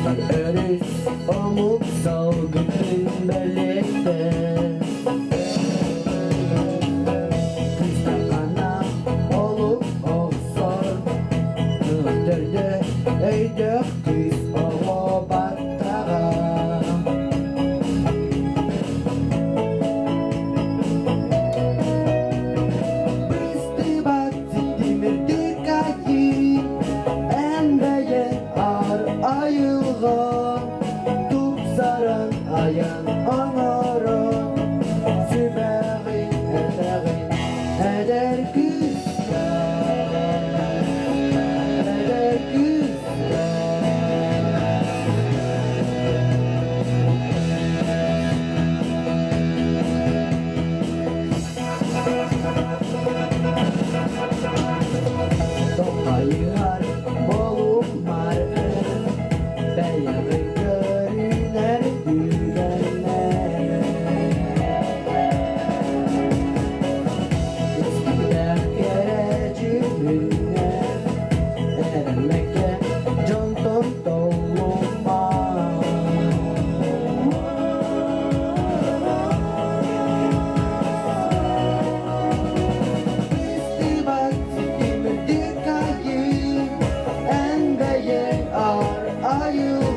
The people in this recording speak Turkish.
Öris omuk salgın birlikte Kıstağana olup oksor Nöfterde eydek kız ova battağa Bisti batti demirdi kayı Enbeye ar ayılğa Tupsaran ayan anara Süberi ederi eder güzler Eder güzler Topayılar boluklar Beyağı görüner düğenler Eskiden gerecimine Ermeke conton doluma İstibat demirdi kayı Enbeye ar ayı